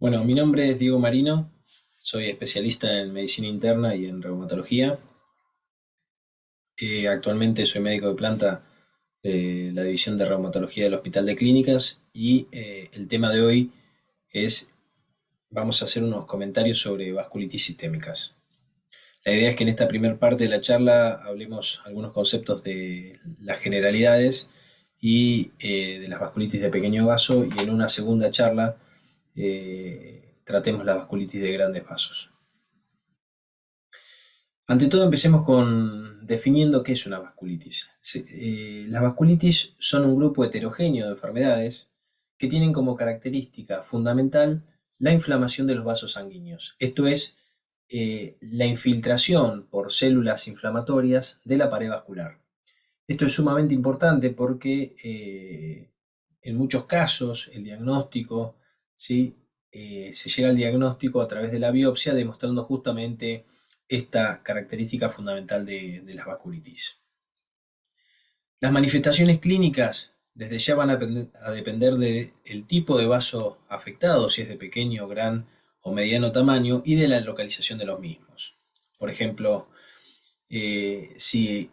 Bueno, mi nombre es Diego Marino, soy especialista en medicina interna y en reumatología. Actualmente soy médico de planta de la División de Reumatología del Hospital de Clínicas y el tema de hoy es, vamos a hacer unos comentarios sobre vasculitis sistémicas. La idea es que en esta primera parte de la charla hablemos algunos conceptos de las generalidades y de las vasculitis de pequeño vaso, y en una segunda charla tratemos la vasculitis de grandes vasos. Ante todo, empecemos con definiendo qué es una vasculitis. Las vasculitis son un grupo heterogéneo de enfermedades que tienen como característica fundamental la inflamación de los vasos sanguíneos. Esto es, la infiltración por células inflamatorias de la pared vascular. Esto es sumamente importante porque en muchos casos el diagnóstico, ¿sí? Se llega al diagnóstico a través de la biopsia, demostrando justamente esta característica fundamental de las vasculitis. Las manifestaciones clínicas desde ya van a depender del tipo de vaso afectado, si es de pequeño, gran o mediano tamaño, y de la localización de los mismos. Por ejemplo, si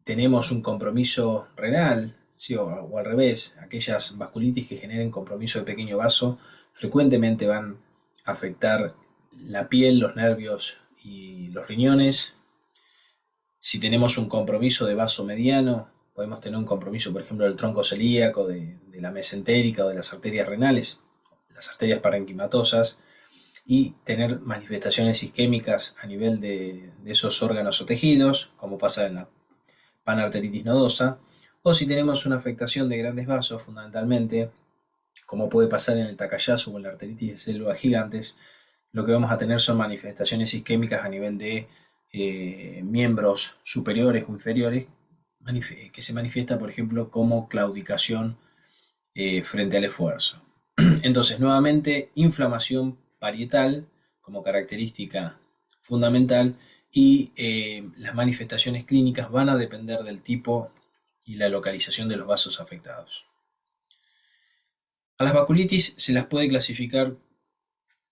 tenemos un compromiso renal, ¿sí? O al revés, aquellas vasculitis que generen compromiso de pequeño vaso frecuentemente van a afectar la piel, los nervios y los riñones. Si tenemos un compromiso de vaso mediano, podemos tener un compromiso, por ejemplo, del tronco celíaco, de la mesentérica o de las arterias renales, las arterias parenquimatosas, y tener manifestaciones isquémicas a nivel de esos órganos o tejidos, como pasa en la panarteritis nodosa, o si tenemos una afectación de grandes vasos, fundamentalmente, como puede pasar en el Takayasu o en la arteritis de células gigantes, lo que vamos a tener son manifestaciones isquémicas a nivel de miembros superiores o inferiores, que se manifiesta, por ejemplo, como claudicación frente al esfuerzo. Entonces, nuevamente, inflamación parietal como característica fundamental, y las manifestaciones clínicas van a depender del tipo y la localización de los vasos afectados. A las vasculitis se las puede clasificar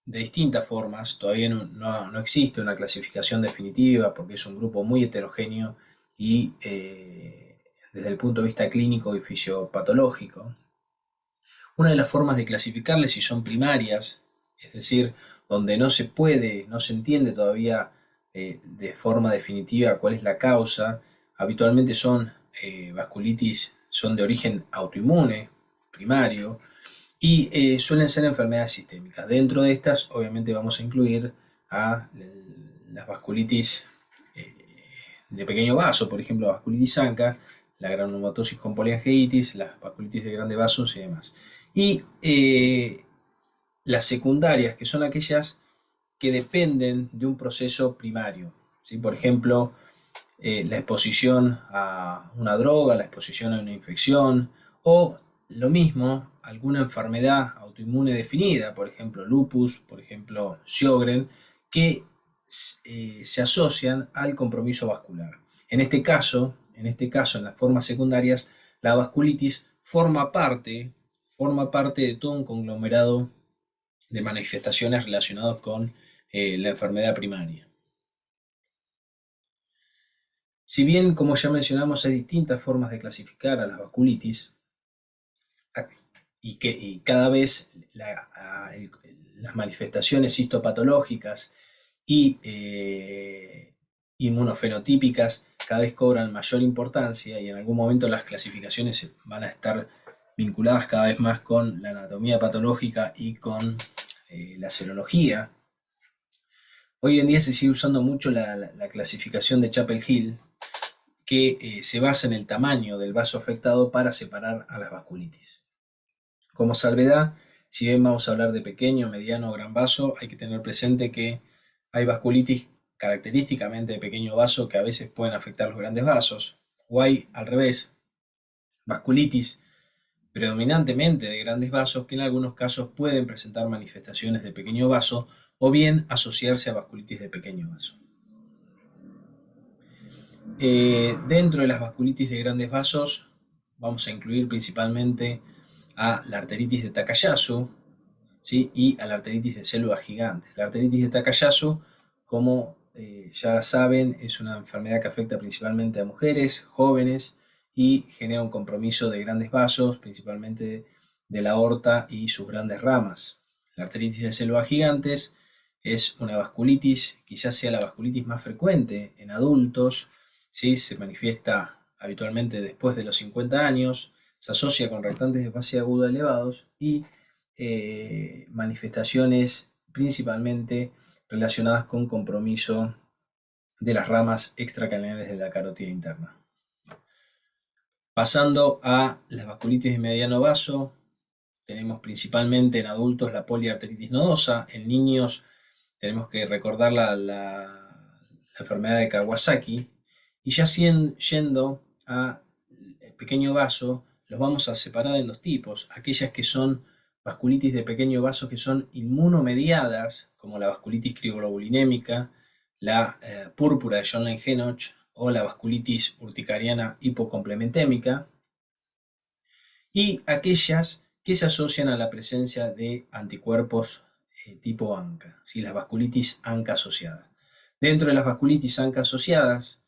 de distintas formas. Todavía no existe una clasificación definitiva porque es un grupo muy heterogéneo y desde el punto de vista clínico y fisiopatológico. Una de las formas de clasificarles, si son primarias, es decir, donde no se puede, no se entiende todavía de forma definitiva cuál es la causa, habitualmente son vasculitis, son de origen autoinmune, primario, y suelen ser enfermedades sistémicas. Dentro de estas, obviamente, vamos a incluir a las vasculitis eh, de pequeño vaso, por ejemplo, la vasculitis ANCA, la granulomatosis con poliangeitis, las vasculitis de grandes vasos y demás. Y las secundarias, que son aquellas que dependen de un proceso primario, ¿sí? Por ejemplo, la exposición a una droga, la exposición a una infección, o lo mismo, alguna enfermedad autoinmune definida, por ejemplo lupus, por ejemplo Sjögren, que se asocian al compromiso vascular. En las formas secundarias, la vasculitis forma parte de todo un conglomerado de manifestaciones relacionadas con la enfermedad primaria. Si bien, como ya mencionamos, hay distintas formas de clasificar a las vasculitis, y cada vez las manifestaciones histopatológicas y inmunofenotípicas cada vez cobran mayor importancia, y en algún momento las clasificaciones van a estar vinculadas cada vez más con la anatomía patológica y con la serología. Hoy en día se sigue usando mucho la clasificación de Chapel-Hill, que se basa en el tamaño del vaso afectado para separar a las vasculitis. Como salvedad, si bien vamos a hablar de pequeño, mediano o gran vaso, hay que tener presente que hay vasculitis característicamente de pequeño vaso que a veces pueden afectar los grandes vasos, o hay al revés, vasculitis predominantemente de grandes vasos que en algunos casos pueden presentar manifestaciones de pequeño vaso o bien asociarse a vasculitis de pequeño vaso. Dentro de las vasculitis de grandes vasos vamos a incluir principalmente a la arteritis de Takayasu, ¿sí? Y a la arteritis de células gigantes. La arteritis de Takayasu, como ya saben, es una enfermedad que afecta principalmente a mujeres, jóvenes, y genera un compromiso de grandes vasos, principalmente de la aorta y sus grandes ramas. La arteritis de células gigantes es una vasculitis, quizás sea la vasculitis más frecuente en adultos, ¿sí? Se manifiesta habitualmente después de los 50 años, se asocia con reactantes de fase aguda elevados y manifestaciones principalmente relacionadas con compromiso de las ramas extracaneales de la carótida interna. Pasando a las vasculitis de mediano vaso, tenemos principalmente en adultos la poliarteritis nodosa, en niños tenemos que recordar la enfermedad de Kawasaki, y ya yendo a pequeño vaso, los vamos a separar en dos tipos, aquellas que son vasculitis de pequeño vaso que son inmunomediadas, como la vasculitis crioglobulinémica, la púrpura de John-Lange-Henoch o la vasculitis urticariana hipocomplementémica, y aquellas que se asocian a la presencia de anticuerpos tipo ANCA, ¿sí? Las vasculitis ANCA asociadas. Dentro de las vasculitis ANCA asociadas,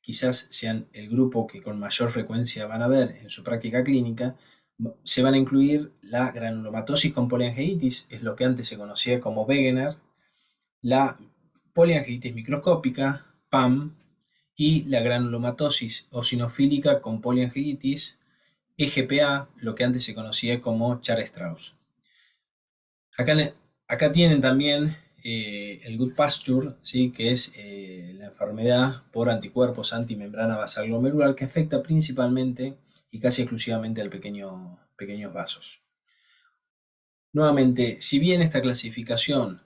quizás sean el grupo que con mayor frecuencia van a ver en su práctica clínica, se van a incluir la granulomatosis con poliangeitis, es lo que antes se conocía como Wegener, la poliangeitis microscópica, PAM, y la granulomatosis eosinofílica con poliangeitis, EGPA, lo que antes se conocía como Char-Strauss. Acá tienen también el Good Pasture, ¿sí? Que es la enfermedad por anticuerpos antimembrana basal glomerular que afecta principalmente y casi exclusivamente al pequeños vasos. Nuevamente, si bien esta clasificación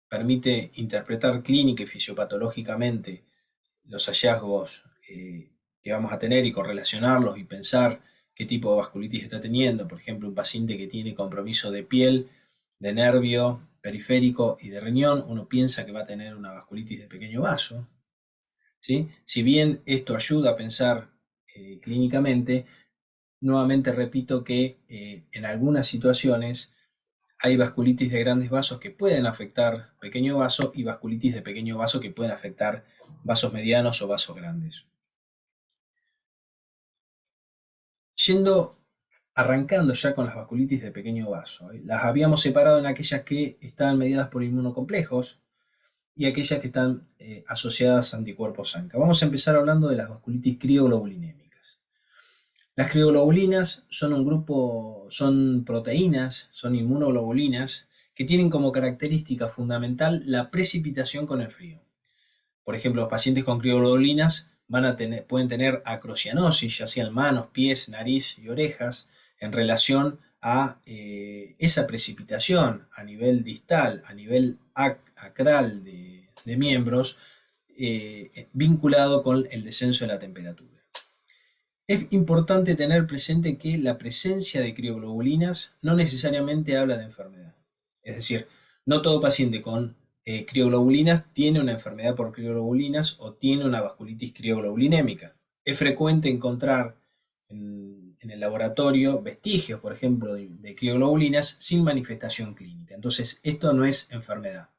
permite interpretar clínica y fisiopatológicamente los hallazgos que vamos a tener y correlacionarlos y pensar qué tipo de vasculitis está teniendo, por ejemplo, un paciente que tiene compromiso de piel, de nervio periférico y de riñón, uno piensa que va a tener una vasculitis de pequeño vaso, ¿sí? Si bien esto ayuda a pensar clínicamente, nuevamente repito que en algunas situaciones hay vasculitis de grandes vasos que pueden afectar pequeño vaso y vasculitis de pequeño vaso que pueden afectar vasos medianos o vasos grandes. Arrancando ya con las vasculitis de pequeño vaso, las habíamos separado en aquellas que están mediadas por inmunocomplejos y aquellas que están asociadas a anticuerpos ANCA. Vamos a empezar hablando de las vasculitis crioglobulinémicas. Las crioglobulinas son un grupo, son proteínas, son inmunoglobulinas que tienen como característica fundamental la precipitación con el frío. Por ejemplo, los pacientes con crioglobulinas pueden tener acrocianosis, ya sea en manos, pies, nariz y orejas, en relación a esa precipitación a nivel distal, a nivel acral de miembros, vinculado con el descenso de la temperatura. Es importante tener presente que la presencia de crioglobulinas no necesariamente habla de enfermedad. Es decir, no todo paciente con crioglobulinas tiene una enfermedad por crioglobulinas o tiene una vasculitis crioglobulinémica. Es frecuente encontrar en el laboratorio vestigios, por ejemplo, de crioglobulinas sin manifestación clínica. Entonces, esto no es enfermedad.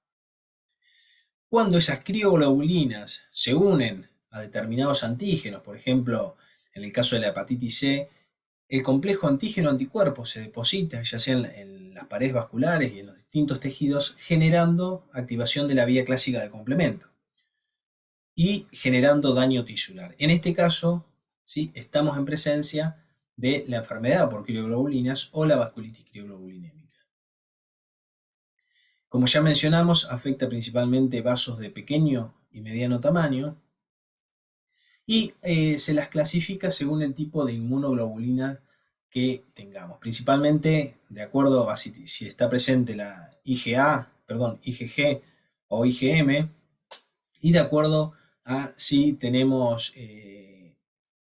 Cuando esas crioglobulinas se unen a determinados antígenos, por ejemplo, en el caso de la hepatitis C, el complejo antígeno-anticuerpo se deposita ya sea en las paredes vasculares y en los distintos tejidos, generando activación de la vía clásica del complemento y generando daño tisular. En este caso, ¿sí? Estamos en presencia de la enfermedad por crioglobulinas o la vasculitis crioglobulinémica. Como ya mencionamos, afecta principalmente vasos de pequeño y mediano tamaño y se las clasifica según el tipo de inmunoglobulina que tengamos, principalmente de acuerdo a si está presente la IgG o IgM, y de acuerdo a si tenemos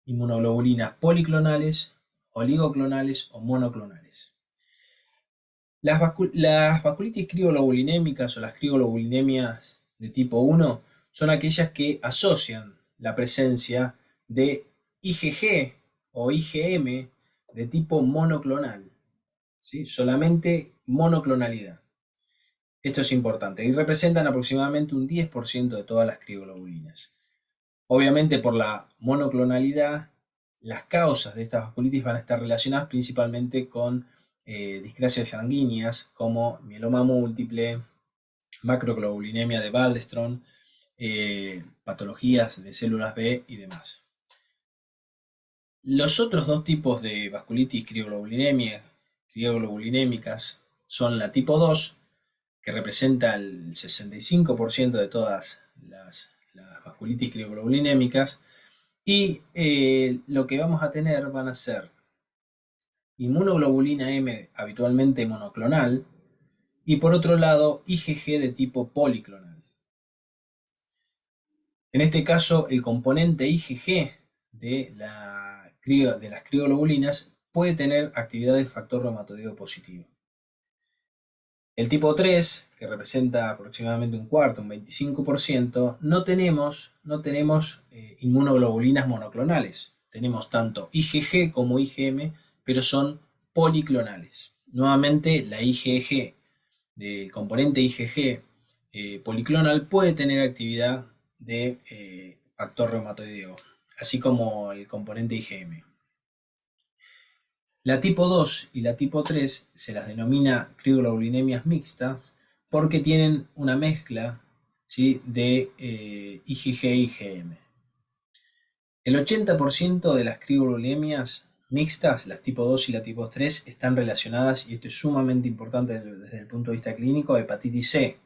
inmunoglobulinas policlonales, oligoclonales o monoclonales. Las vasculitis crioglobulinémicas o las crioglobulinemias de tipo 1 son aquellas que asocian la presencia de IgG o IgM de tipo monoclonal, ¿sí? Solamente monoclonalidad. Esto es importante y representan aproximadamente un 10% de todas las crioglobulinas. Obviamente por la monoclonalidad, las causas de estas vasculitis van a estar relacionadas principalmente con discrasias sanguíneas como mieloma múltiple, macroglobulinemia de Waldenström, patologías de células B y demás. Los otros dos tipos de vasculitis crioglobulinémicas son la tipo 2, que representa el 65% de todas las vasculitis crioglobulinémicas, y lo que vamos a tener van a ser inmunoglobulina M habitualmente monoclonal, y por otro lado IgG de tipo policlonal. En este caso, el componente IgG de las crioglobulinas puede tener actividad de factor reumatoideo positivo. El tipo 3, que representa aproximadamente un cuarto, un 25%, no tenemos inmunoglobulinas monoclonales. Tenemos tanto IgG como IgM, pero son policlonales. Nuevamente, la IgG del componente IgG policlonal puede tener actividad de factor reumatoideo, así como el componente IgM. La tipo 2 y la tipo 3 se las denomina crioglobulinemias mixtas porque tienen una mezcla, ¿sí?, de IgG e IgM. El 80% de las crioglobulinemias mixtas, las tipo 2 y la tipo 3, están relacionadas, y esto es sumamente importante desde el punto de vista clínico, a hepatitis C.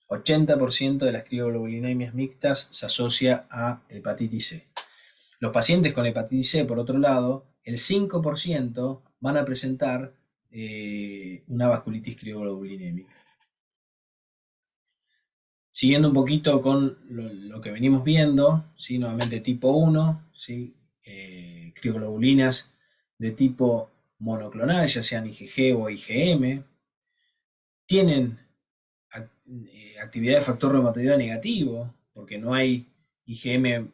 80% de las crioglobulinemias mixtas se asocia a hepatitis C. Los pacientes con hepatitis C, por otro lado, el 5% van a presentar una vasculitis crioglobulinémica. Siguiendo un poquito con lo que venimos viendo, ¿sí? Nuevamente tipo 1, ¿sí? Crioglobulinas de tipo monoclonal, ya sean IgG o IgM, tienen actividad de factor reumatoideo negativo, porque no hay IgM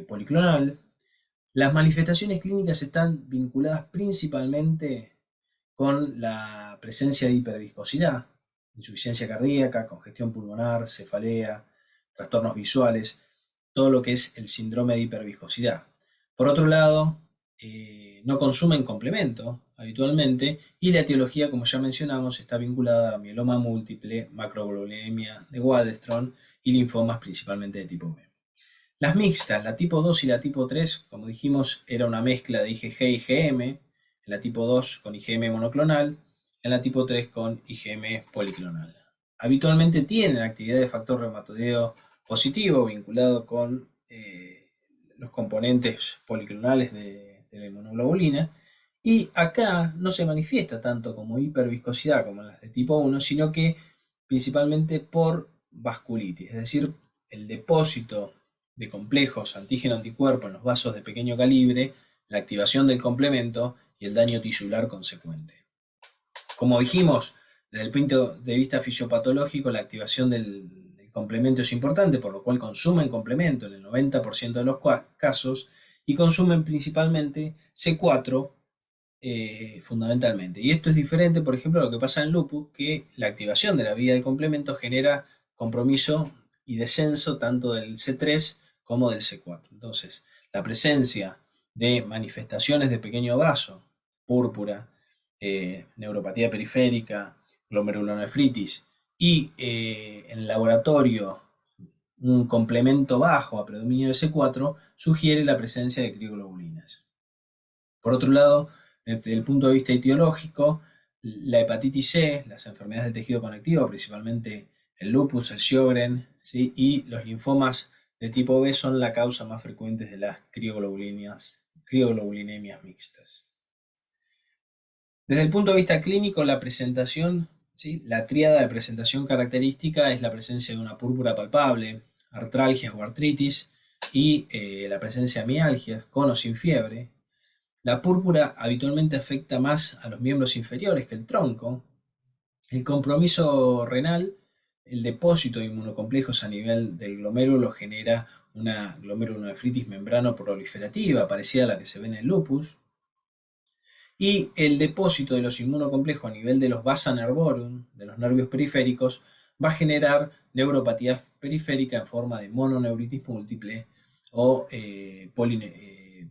policlonal. Las manifestaciones clínicas están vinculadas principalmente con la presencia de hiperviscosidad, insuficiencia cardíaca, congestión pulmonar, cefalea, trastornos visuales, todo lo que es el síndrome de hiperviscosidad. Por otro lado, no consumen complemento habitualmente, y la etiología, como ya mencionamos, está vinculada a mieloma múltiple, macroglobulinemia de Waldenström y linfomas principalmente de tipo B. Las mixtas, la tipo 2 y la tipo 3, como dijimos, era una mezcla de IgG e IgM, en la tipo 2 con IgM monoclonal, en la tipo 3 con IgM policlonal. Habitualmente tienen actividad de factor reumatoideo positivo vinculado con los componentes policlonales de la inmunoglobulina, y acá no se manifiesta tanto como hiperviscosidad como en las de tipo 1, sino que principalmente por vasculitis, es decir, el depósito de complejos antígeno-anticuerpo en los vasos de pequeño calibre, la activación del complemento y el daño tisular consecuente. Como dijimos, desde el punto de vista fisiopatológico, la activación del complemento es importante, por lo cual consumen complemento en el 90% de los casos, y consumen principalmente C4 fundamentalmente. Y esto es diferente, por ejemplo, a lo que pasa en lupus, que la activación de la vía del complemento genera compromiso y descenso tanto del C3 como del C4. Entonces, la presencia de manifestaciones de pequeño vaso, púrpura, neuropatía periférica, glomerulonefritis, y en el laboratorio un complemento bajo a predominio de C4, sugiere la presencia de crioglobulinas. Por otro lado, desde el punto de vista etiológico, la hepatitis C, las enfermedades del tejido conectivo, principalmente el lupus, el Sjögren, ¿sí?, y los linfomas de tipo B son la causa más frecuente de las crioglobulinemias mixtas. Desde el punto de vista clínico, la presentación, ¿sí?, la tríada de presentación característica es la presencia de una púrpura palpable, artralgias o artritis, y la presencia de mialgias, con o sin fiebre. La púrpura habitualmente afecta más a los miembros inferiores que el tronco. El compromiso renal, el depósito de inmunocomplejos a nivel del glomérulo genera una glomerulonefritis membrano proliferativa, parecida a la que se ve en el lupus. Y el depósito de los inmunocomplejos a nivel de los vasa nervorum, de los nervios periféricos, va a generar neuropatía periférica en forma de mononeuritis múltiple o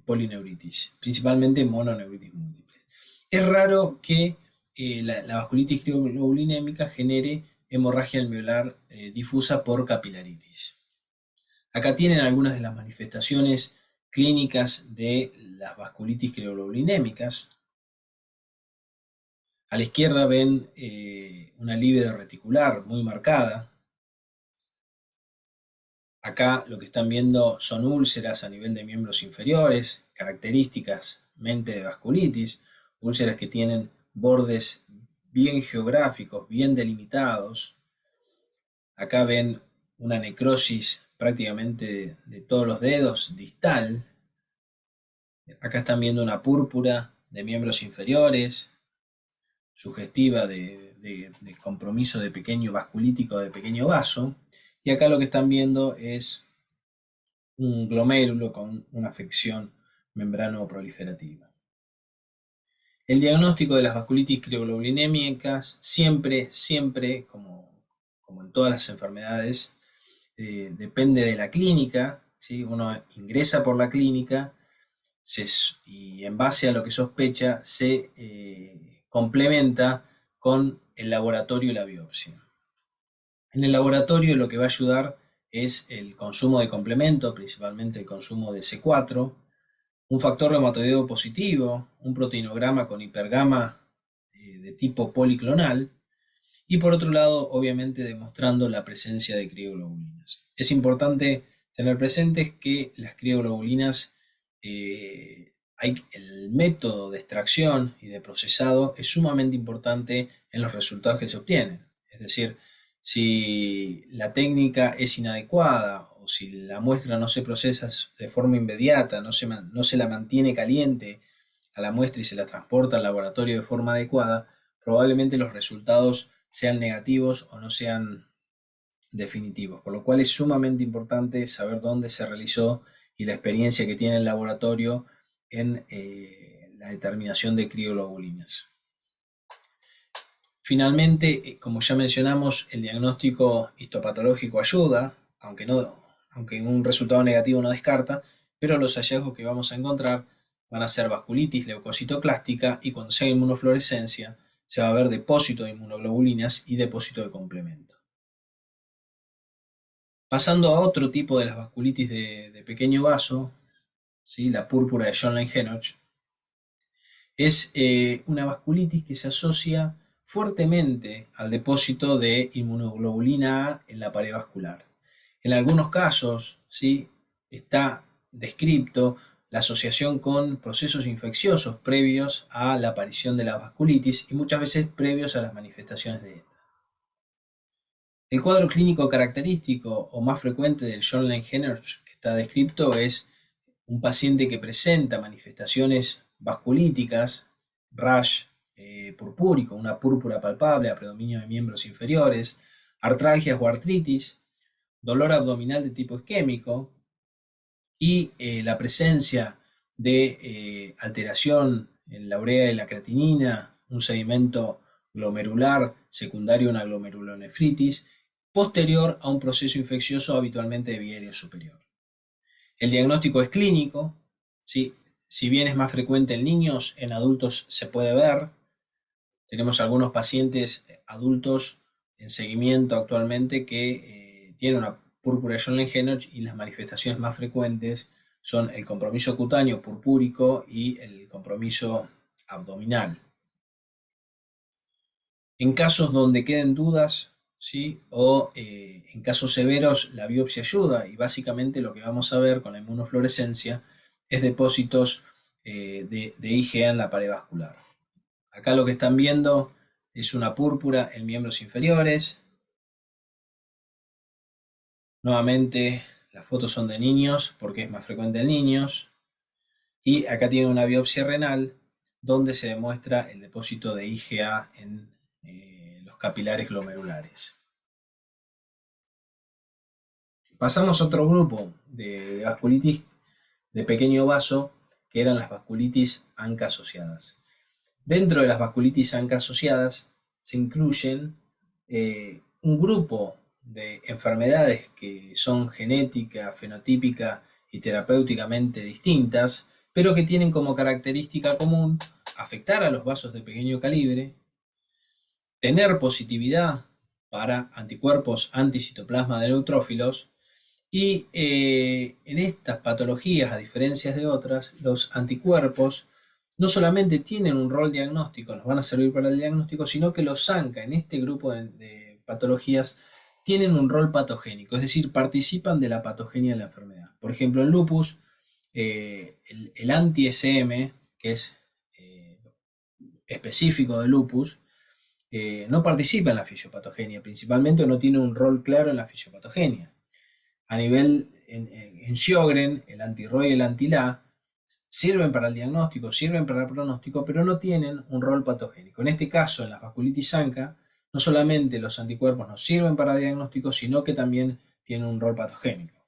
polineuritis, principalmente mononeuritis múltiple. Es raro que la vasculitis crioglobulinémica genere hemorragia alveolar difusa por capilaritis. Acá tienen algunas de las manifestaciones clínicas de las vasculitis crioglobulinémicas. A la izquierda ven una libido reticular muy marcada. Acá lo que están viendo son úlceras a nivel de miembros inferiores, características mente de vasculitis, úlceras que tienen bordes bien geográficos, bien delimitados. Acá ven una necrosis prácticamente de todos los dedos distal. Acá están viendo una púrpura de miembros inferiores, sugestiva de compromiso de pequeño vasculítico de pequeño vaso. Y acá lo que están viendo es un glomérulo con una afección membrano-proliferativa. El diagnóstico de las vasculitis crioglobulinémicas siempre, como en todas las enfermedades, depende de la clínica, ¿sí? Uno ingresa por la clínica y en base a lo que sospecha se complementa con el laboratorio y la biopsia. En el laboratorio lo que va a ayudar es el consumo de complemento, principalmente el consumo de C4, un factor reumatoideo positivo, un proteinograma con hipergama de tipo policlonal, y por otro lado, obviamente demostrando la presencia de crioglobulinas. Es importante tener presente que las crioglobulinas, el método de extracción y de procesado es sumamente importante en los resultados que se obtienen. Es decir, si la técnica es inadecuada o si la muestra no se procesa de forma inmediata, no se la mantiene caliente a la muestra y se la transporta al laboratorio de forma adecuada, probablemente los resultados sean negativos o no sean definitivos, por lo cual es sumamente importante saber dónde se realizó y la experiencia que tiene el laboratorio en la determinación de crioglobulinas. Finalmente, como ya mencionamos, el diagnóstico histopatológico ayuda, aunque un resultado negativo no descarta, pero los hallazgos que vamos a encontrar van a ser vasculitis leucocitoclástica y cuando sea inmunofluorescencia se va a ver depósito de inmunoglobulinas y depósito de complemento. Pasando a otro tipo de las vasculitis de pequeño vaso, ¿sí? La púrpura de Schönlein-Henoch, es una vasculitis que se asocia fuertemente al depósito de inmunoglobulina A en la pared vascular. En algunos casos, ¿sí? Está descrito la asociación con procesos infecciosos previos a la aparición de la vasculitis y muchas veces previos a las manifestaciones de esta. El cuadro clínico característico o más frecuente del Schönlein-Henoch que está descrito es un paciente que presenta manifestaciones vasculíticas, rash purpúrico, una púrpura palpable a predominio de miembros inferiores, artralgias o artritis, dolor abdominal de tipo isquémico y la presencia de alteración en la urea de la creatinina, un sedimento glomerular secundario a una glomerulonefritis, posterior a un proceso infeccioso habitualmente de vía aérea superior. El diagnóstico es clínico, ¿sí? Si bien es más frecuente en niños, en adultos se puede ver. Tenemos algunos pacientes adultos en seguimiento actualmente que tienen una púrpura de Schönlein-Henoch y las manifestaciones más frecuentes son el compromiso cutáneo purpúrico y el compromiso abdominal. En casos donde queden dudas, ¿sí? O en casos severos la biopsia ayuda y básicamente lo que vamos a ver con la inmunofluorescencia es depósitos de IgA en la pared vascular. Acá lo que están viendo es una púrpura en miembros inferiores. Nuevamente las fotos son de niños porque es más frecuente en niños. Y acá tienen una biopsia renal donde se demuestra el depósito de IgA en los capilares glomerulares. Pasamos a otro grupo de vasculitis de pequeño vaso, que eran las vasculitis ANCA asociadas. Dentro de las vasculitis ANCA asociadas se incluyen un grupo de enfermedades que son genética, fenotípica y terapéuticamente distintas, pero que tienen como característica común afectar a los vasos de pequeño calibre, tener positividad para anticuerpos anticitoplasma de neutrófilos y en estas patologías, a diferencia de otras, los anticuerpos no solamente tienen un rol diagnóstico, nos van a servir para el diagnóstico, sino que los ANCA en este grupo de patologías tienen un rol patogénico, es decir, participan de la patogenia de la enfermedad. Por ejemplo, en lupus, el anti-SM, que es específico de lupus, no participa en la fisiopatogenia, principalmente o no tiene un rol claro en la fisiopatogenia. A nivel en Sjögren, el anti-ROY y el anti-LA sirven para el diagnóstico, sirven para el pronóstico, pero no tienen un rol patogénico. En este caso, en las vasculitis ANCA, no solamente los anticuerpos no sirven para el diagnóstico, sino que también tienen un rol patogénico.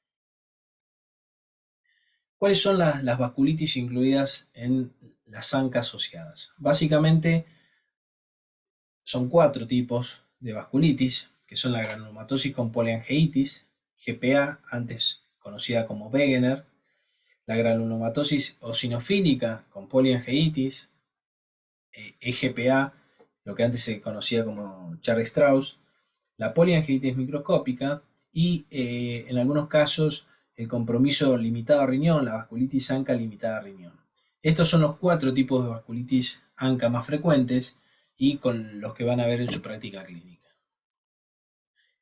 ¿Cuáles son las vasculitis incluidas en las ANCA asociadas? Básicamente son 4 tipos de vasculitis, que son la granulomatosis con poliangeitis, GPA, antes conocida como Wegener, la granulomatosis eosinofílica con poliangeitis, EGPA, lo que antes se conocía como Char-Strauss, la poliangeitis microscópica y en algunos casos el compromiso limitado a riñón, la vasculitis ANCA limitada a riñón. Estos son los 4 tipos de vasculitis ANCA más frecuentes y con los que van a ver en su práctica clínica.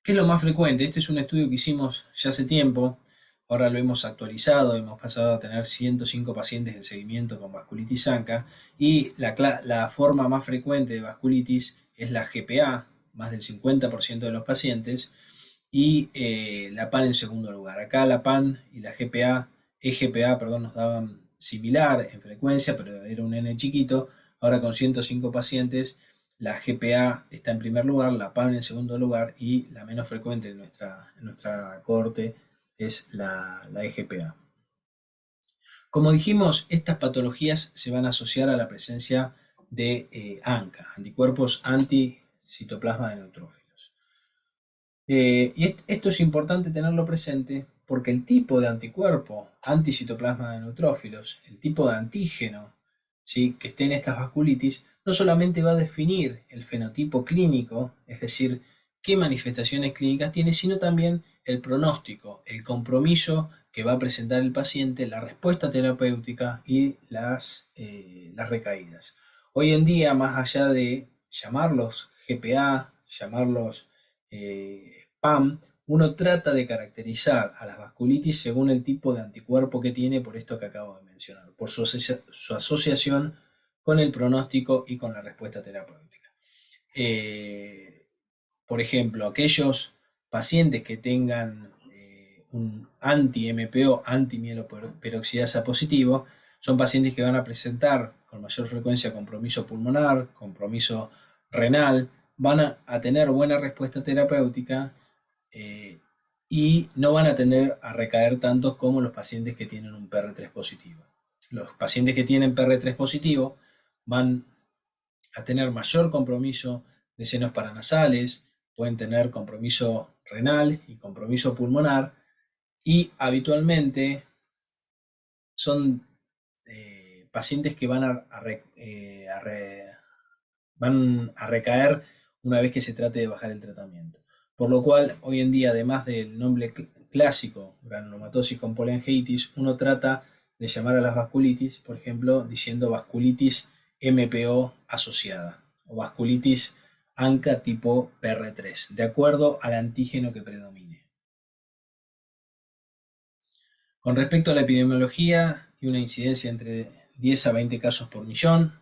¿Qué es lo más frecuente? Este es un estudio que hicimos ya hace tiempo, ahora lo hemos actualizado, hemos pasado a tener 105 pacientes de seguimiento con vasculitis ANCA y la forma más frecuente de vasculitis es la GPA, más del 50% de los pacientes, y la PAN en segundo lugar. Acá la PAN y la GPA, EGPA, perdón, nos daban similar en frecuencia, pero era un N chiquito. Ahora con 105 pacientes, la GPA está en primer lugar, la PAN en segundo lugar y la menos frecuente en nuestra cohorte es la EGPA. Como dijimos, estas patologías se van a asociar a la presencia de ANCA, anticuerpos anticitoplasma de neutrófilos. Y esto es importante tenerlo presente porque el tipo de anticuerpo anticitoplasma de neutrófilos, el tipo de antígeno, ¿sí?, que esté en estas vasculitis, no solamente va a definir el fenotipo clínico, es decir, qué manifestaciones clínicas tiene, sino también el pronóstico, el compromiso que va a presentar el paciente, la respuesta terapéutica y las recaídas. Hoy en día, más allá de llamarlos GPA, llamarlos PAM, uno trata de caracterizar a las vasculitis según el tipo de anticuerpo que tiene, por esto que acabo de mencionar, por su asociación con el pronóstico y con la respuesta terapéutica. Por ejemplo, aquellos pacientes que tengan un anti-MPO, anti-mieloperoxidasa positivo, son pacientes que van a presentar con mayor frecuencia compromiso pulmonar, compromiso renal, van a tener buena respuesta terapéutica y no van a tender a recaer tantos como los pacientes que tienen un PR3 positivo. Los pacientes que tienen PR3 positivo van a tener mayor compromiso de senos paranasales, pueden tener compromiso renal y compromiso pulmonar y habitualmente son pacientes que van a recaer una vez que se trate de bajar el tratamiento. Por lo cual, hoy en día, además del nombre clásico, granulomatosis con poliangeitis, uno trata de llamar a las vasculitis, por ejemplo, diciendo vasculitis MPO asociada o vasculitis ANCA tipo PR3, de acuerdo al antígeno que predomine. Con respecto a la epidemiología, tiene una incidencia entre 10 a 20 casos por millón.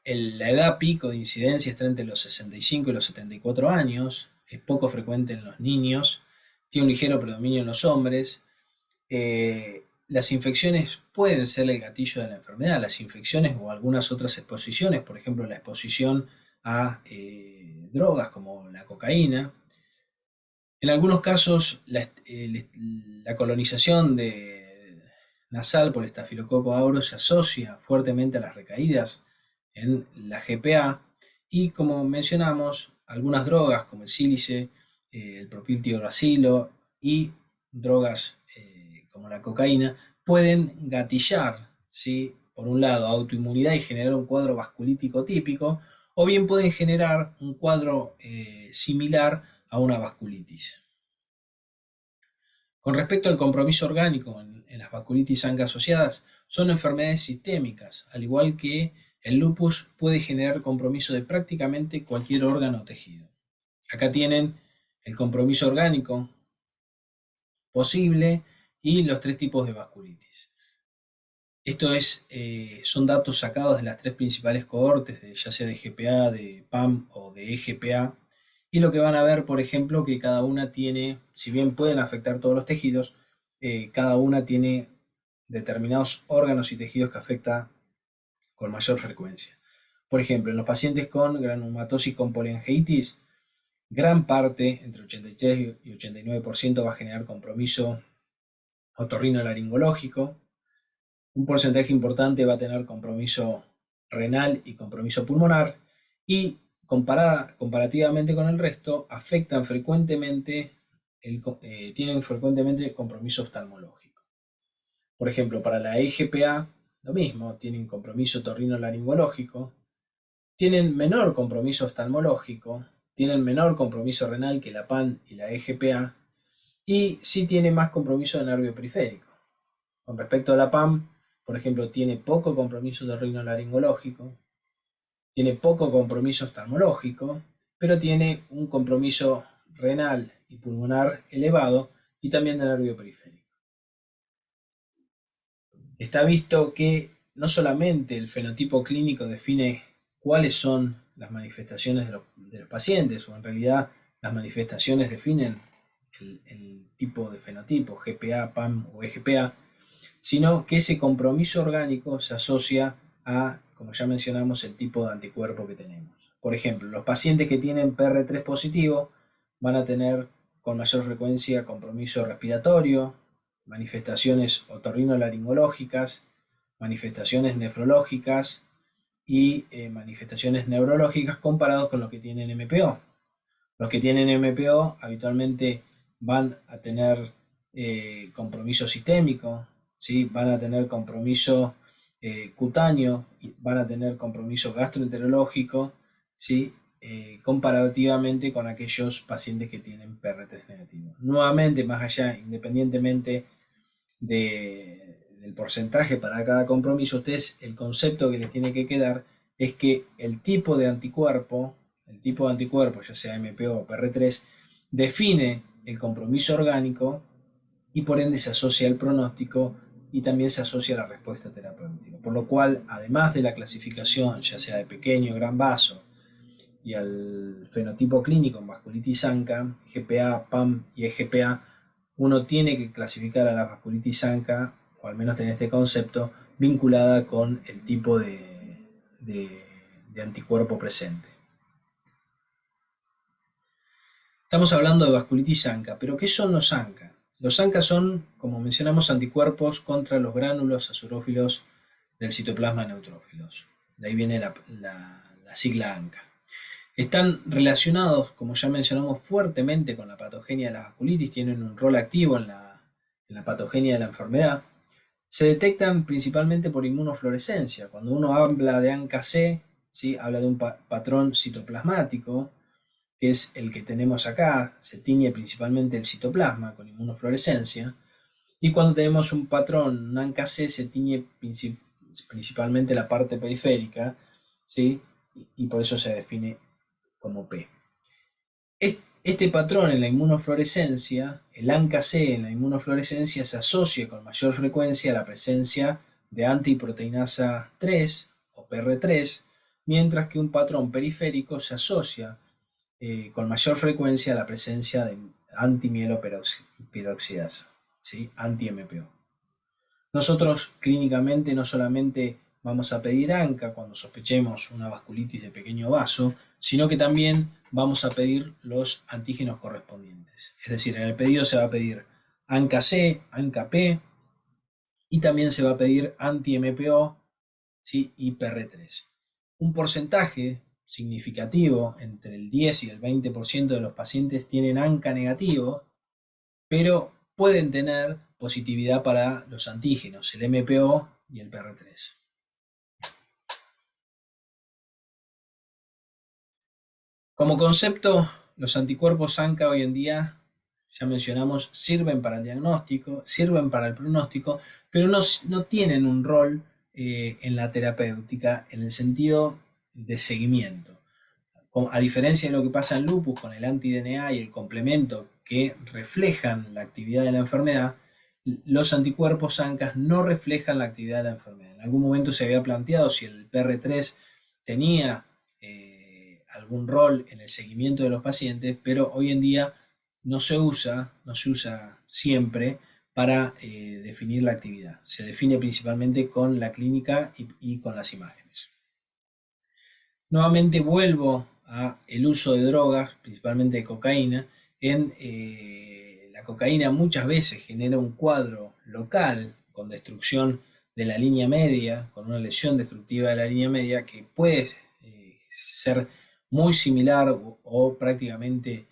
La edad pico de incidencia está entre los 65 y los 74 años, es poco frecuente en los niños, tiene un ligero predominio en los hombres. Las infecciones pueden ser el gatillo de la enfermedad, las infecciones o algunas otras exposiciones, por ejemplo la exposición a drogas como la cocaína. En algunos casos la colonización de nasal por estafilococo aureus se asocia fuertemente a las recaídas en la GPA y, como mencionamos, algunas drogas como el sílice, el propiltioracilo y drogas como la cocaína pueden gatillar, ¿sí?, por un lado, autoinmunidad y generar un cuadro vasculítico típico, o bien pueden generar un cuadro similar a una vasculitis. Con respecto al compromiso orgánico en las vasculitis ANCA asociadas, son enfermedades sistémicas, al igual que el lupus puede generar compromiso de prácticamente cualquier órgano o tejido. Acá tienen el compromiso orgánico posible y los 3 tipos de vasculitis. Esto son datos sacados de las 3 principales cohortes, ya sea de GPA, de PAM o de EGPA, y lo que van a ver, por ejemplo, que cada una tiene, si bien pueden afectar todos los tejidos, cada una tiene determinados órganos y tejidos que afecta con mayor frecuencia. Por ejemplo, en los pacientes con granulomatosis con poliangiitis, gran parte, entre 83 y 89%, va a generar compromiso otorrinolaringológico. Un porcentaje importante va a tener compromiso renal y compromiso pulmonar, y comparativamente con el resto, tienen frecuentemente compromiso oftalmológico. Por ejemplo, para la EGPA, lo mismo, tienen compromiso otorrinolaringológico, tienen menor compromiso oftalmológico, tienen menor compromiso renal que la PAN y la EGPA, y sí tiene más compromiso de nervio periférico. Con respecto a la PAM, por ejemplo, tiene poco compromiso otorrinolaringológico, tiene poco compromiso oftalmológico, pero tiene un compromiso renal y pulmonar elevado y también de nervio periférico. Está visto que no solamente el fenotipo clínico define cuáles son las manifestaciones de los pacientes, o en realidad las manifestaciones definen el tipo de fenotipo, GPA, PAM o EGPA, sino que ese compromiso orgánico se asocia a, como ya mencionamos, el tipo de anticuerpo que tenemos. Por ejemplo, los pacientes que tienen PR3 positivo van a tener con mayor frecuencia compromiso respiratorio, manifestaciones otorrinolaringológicas, manifestaciones nefrológicas y manifestaciones neurológicas comparados con los que tienen MPO. Los que tienen MPO habitualmente van a tener compromiso sistémico, ¿sí? Van a tener compromiso cutáneo, van a tener compromiso gastroenterológico, ¿sí? Comparativamente con aquellos pacientes que tienen PR3 negativo. Nuevamente, más allá, independientemente del porcentaje para cada compromiso, ustedes, el concepto que les tiene que quedar es que el tipo de anticuerpo, ya sea MPO o PR3, define el compromiso orgánico y por ende se asocia al pronóstico y también se asocia a la respuesta terapéutica. Por lo cual, además de la clasificación, ya sea de pequeño o gran vaso, y al fenotipo clínico en vasculitis ANCA, GPA, PAM y EGPA, uno tiene que clasificar a la vasculitis ANCA, o al menos tener este concepto, vinculada con el tipo de anticuerpo presente. Estamos hablando de vasculitis ANCA, pero ¿qué son los ANCA? Los ANCA son, como mencionamos, anticuerpos contra los gránulos azurófilos del citoplasma neutrófilos. De ahí viene la sigla ANCA. Están relacionados, como ya mencionamos, fuertemente con la patogenia de la vasculitis, tienen un rol activo en la patogenia de la enfermedad. Se detectan principalmente por inmunofluorescencia. Cuando uno habla de ANCA-C, ¿sí?, habla de un patrón citoplasmático, que es el que tenemos acá, se tiñe principalmente el citoplasma con inmunofluorescencia, y cuando tenemos un patrón, un ANCA-C, se tiñe principalmente la parte periférica, ¿sí?, y por eso se define como P. Este patrón en la inmunofluorescencia, el ANCA-C en la inmunofluorescencia, se asocia con mayor frecuencia a la presencia de antiproteinasa 3 o PR3, mientras que un patrón periférico se asocia con mayor frecuencia a la presencia de antimieloperoxidasa, ¿sí?, anti-MPO. Nosotros clínicamente no solamente vamos a pedir ANCA cuando sospechemos una vasculitis de pequeño vaso, sino que también vamos a pedir los antígenos correspondientes. Es decir, en el pedido se va a pedir ANCA-C, ANCA-P y también se va a pedir anti-MPO, ¿sí? Y PR3. Un porcentaje significativo, entre el 10 y el 20% de los pacientes tienen ANCA negativo, pero pueden tener positividad para los antígenos, el MPO y el PR3. Como concepto, los anticuerpos ANCA hoy en día, ya mencionamos, sirven para el diagnóstico, sirven para el pronóstico, pero no tienen un rol en la terapéutica en el sentido de seguimiento. A diferencia de lo que pasa en lupus con el anti-DNA y el complemento que reflejan la actividad de la enfermedad, los anticuerpos ANCA no reflejan la actividad de la enfermedad. En algún momento se había planteado si el PR3 tenía algún rol en el seguimiento de los pacientes, pero hoy en día no se usa siempre para definir la actividad. Se define principalmente con la clínica y con las imágenes. Nuevamente vuelvo a el uso de drogas, principalmente de cocaína. La cocaína muchas veces genera un cuadro local con destrucción de la línea media, con una lesión destructiva de la línea media que puede ser muy similar o prácticamente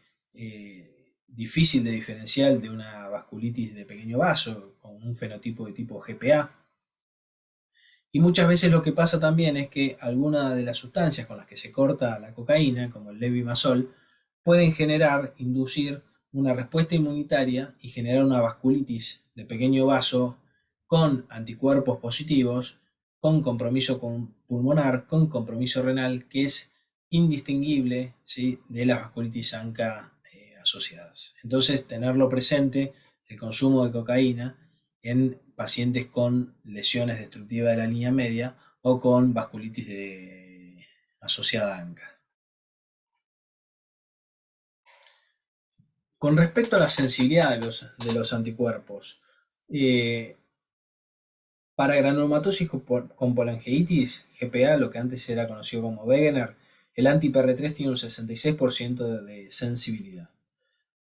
difícil de diferenciar de una vasculitis de pequeño vaso con un fenotipo de tipo GPA. Y muchas veces lo que pasa también es que algunas de las sustancias con las que se corta la cocaína, como el levimazol, pueden inducir una respuesta inmunitaria y generar una vasculitis de pequeño vaso con anticuerpos positivos, con compromiso pulmonar, con compromiso renal, que es indistinguible, ¿sí?, de las vasculitis ANCA asociadas. Entonces, tenerlo presente, el consumo de cocaína en pacientes con lesiones destructivas de la línea media o con vasculitis asociada a ANCA. Con respecto a la sensibilidad de los anticuerpos, para granulomatosis con polangeitis, GPA, lo que antes era conocido como Wegener, el anti-PR3 tiene un 66% de sensibilidad.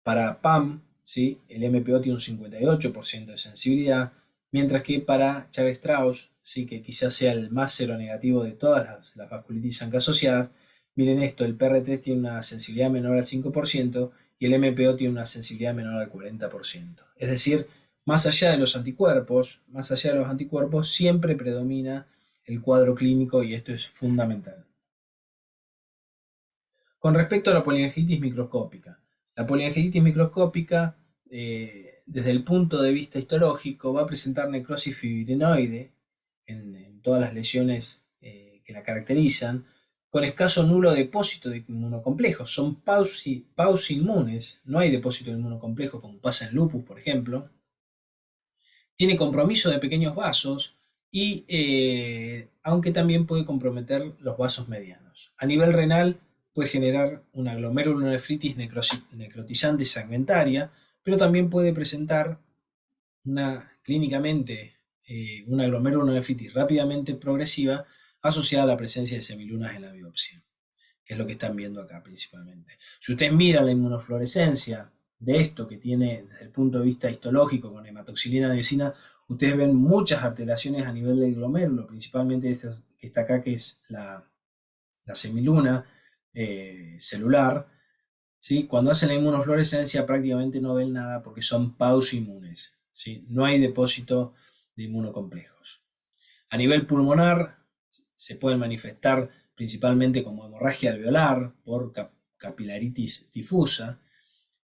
Para PAM, ¿sí?, el MPO tiene un 58% de sensibilidad, mientras que para Char-Strauss, ¿sí?, que quizás sea el más seronegativo de todas las vasculitis ANCA asociadas, miren esto, el PR3 tiene una sensibilidad menor al 5% y el MPO tiene una sensibilidad menor al 40%. Es decir, más allá de los anticuerpos, siempre predomina el cuadro clínico y esto es fundamental. Con respecto a la poliangitis microscópica, la poliangitis microscópica, desde el punto de vista histológico, va a presentar necrosis fibrinoide en todas las lesiones que la caracterizan, con escaso nulo depósito de inmunocomplejos. Son pausinmunes, no hay depósito de inmunocomplejos como pasa en lupus, por ejemplo. Tiene compromiso de pequeños vasos y aunque también puede comprometer los vasos medianos. A nivel renal puede generar una glomerulonefritis necrotizante segmentaria, pero también puede presentar clínicamente una glomerulonefritis rápidamente progresiva asociada a la presencia de semilunas en la biopsia, que es lo que están viendo acá principalmente. Si ustedes miran la inmunofluorescencia de esto que tiene desde el punto de vista histológico con hematoxilina diosina, ustedes ven muchas alteraciones a nivel del glomérulo, principalmente esto que está acá, que es la semiluna celular. ¿Sí? Cuando hacen la inmunofluorescencia prácticamente no ven nada porque son pausinmunes, ¿sí? No hay depósito de inmunocomplejos. A nivel pulmonar se pueden manifestar principalmente como hemorragia alveolar por capilaritis difusa,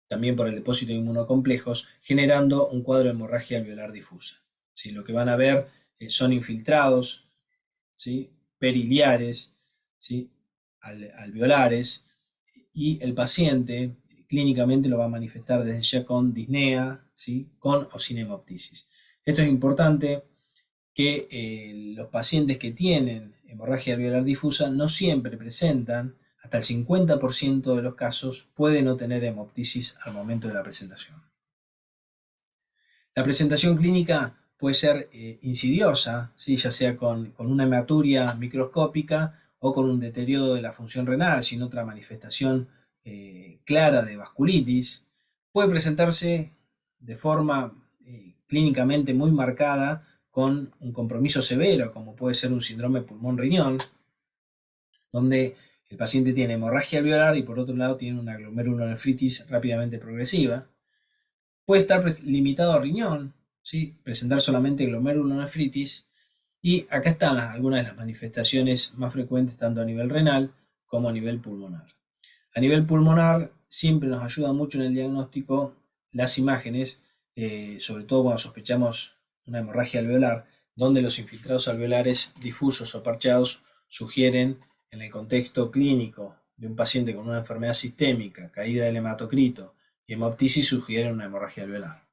también por el depósito de inmunocomplejos, generando un cuadro de hemorragia alveolar difusa. ¿Sí? Lo que van a ver son infiltrados, ¿sí?, periliares, ¿sí?, alveolares, y el paciente clínicamente lo va a manifestar desde ya con disnea, ¿sí?, con o sin hemoptisis. Esto es importante, que los pacientes que tienen hemorragia alveolar difusa no siempre presentan, hasta el 50% de los casos puede no tener hemoptisis al momento de la presentación. La presentación clínica puede ser insidiosa, ¿sí?, ya sea con una hematuria microscópica o con un deterioro de la función renal sin otra manifestación clara de vasculitis. Puede presentarse de forma clínicamente muy marcada con un compromiso severo, como puede ser un síndrome pulmón-riñón, donde el paciente tiene hemorragia alveolar y por otro lado tiene una glomerulonefritis rápidamente progresiva. Puede estar limitado a riñón, ¿sí? Presentar solamente glomerulonefritis. Y acá están algunas de las manifestaciones más frecuentes tanto a nivel renal como a nivel pulmonar. A nivel pulmonar siempre nos ayuda mucho en el diagnóstico las imágenes, sobre todo cuando sospechamos una hemorragia alveolar, donde los infiltrados alveolares difusos o parchados sugieren, en el contexto clínico de un paciente con una enfermedad sistémica, caída del hematocrito y hemoptisis, sugieren una hemorragia alveolar.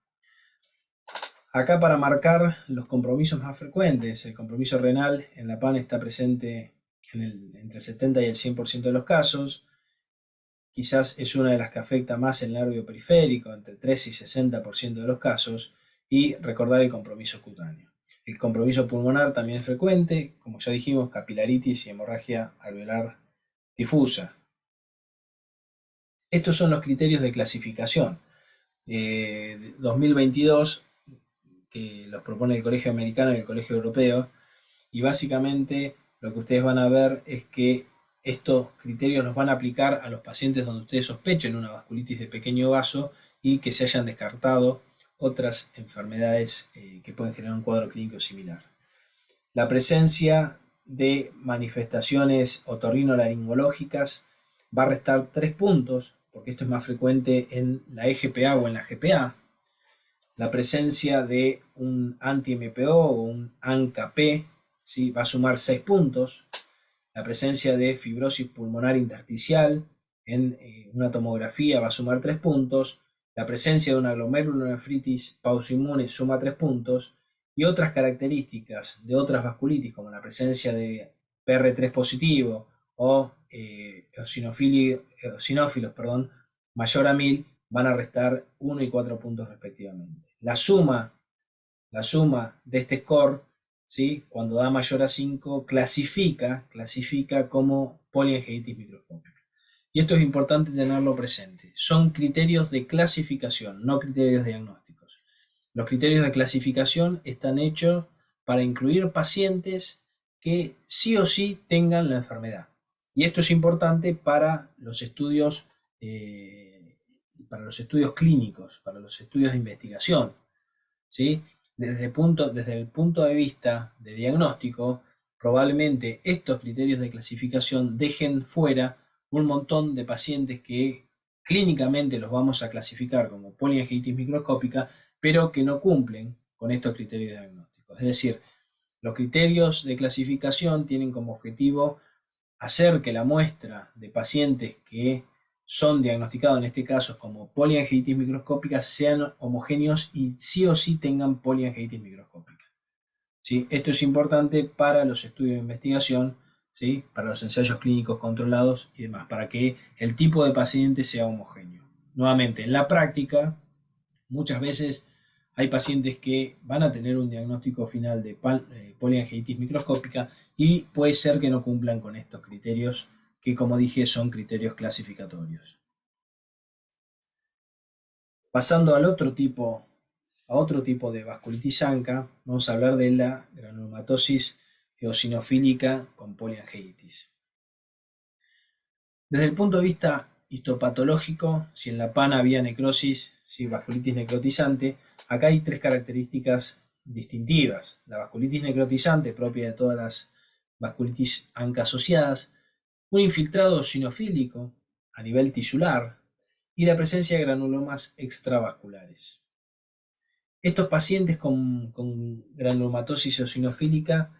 Acá para marcar los compromisos más frecuentes, el compromiso renal en la PAN está presente entre el 70 y el 100% de los casos. Quizás es una de las que afecta más el nervio periférico, entre el 3 y 60% de los casos, y recordar el compromiso cutáneo. El compromiso pulmonar también es frecuente, como ya dijimos, capilaritis y hemorragia alveolar difusa. Estos son los criterios de clasificación. 2022, que los propone el Colegio Americano y el Colegio Europeo, y básicamente lo que ustedes van a ver es que estos criterios los van a aplicar a los pacientes donde ustedes sospechen una vasculitis de pequeño vaso y que se hayan descartado otras enfermedades que pueden generar un cuadro clínico similar. La presencia de manifestaciones otorrinolaringológicas va a restar 3 puntos, porque esto es más frecuente en la EGPA o en la GPA. La presencia de un anti-MPO o un ANCA-P, ¿sí?, va a sumar 6 puntos. La presencia de fibrosis pulmonar intersticial en una tomografía va a sumar 3 puntos. La presencia de una glomerulonefritis pausoinmune suma 3 puntos. Y otras características de otras vasculitis, como la presencia de PR3 positivo o eosinófilos mayor a 1000, van a restar 1 y 4 puntos respectivamente. La suma de este score, ¿sí?, cuando da mayor a 5, clasifica como poliangiitis microscópica. Y esto es importante tenerlo presente. Son criterios de clasificación, no criterios diagnósticos. Los criterios de clasificación están hechos para incluir pacientes que sí o sí tengan la enfermedad. Y esto es importante para los estudios clínicos, para los estudios de investigación, ¿sí? Desde el punto de vista de diagnóstico, probablemente estos criterios de clasificación dejen fuera un montón de pacientes que clínicamente los vamos a clasificar como poliangiitis microscópica, pero que no cumplen con estos criterios diagnósticos. Es decir, los criterios de clasificación tienen como objetivo hacer que la muestra de pacientes que son diagnosticados en este caso como poliangiitis microscópica sean homogéneos y sí o sí tengan poliangiitis microscópica, ¿sí? Esto es importante para los estudios de investigación, ¿sí?, para los ensayos clínicos controlados y demás, para que el tipo de paciente sea homogéneo. Nuevamente, en la práctica, muchas veces hay pacientes que van a tener un diagnóstico final de poliangiitis microscópica y puede ser que no cumplan con estos criterios que, como dije, son criterios clasificatorios. Pasando a otro tipo de vasculitis ANCA, vamos a hablar de la granulomatosis eosinofílica con poliangiitis. Desde el punto de vista histopatológico, si en la PAN había necrosis, si vasculitis necrotizante, acá hay 3 características distintivas. La vasculitis necrotizante, propia de todas las vasculitis ANCA asociadas, un infiltrado eosinofílico a nivel tisular y la presencia de granulomas extravasculares. Estos pacientes con granulomatosis eosinofílica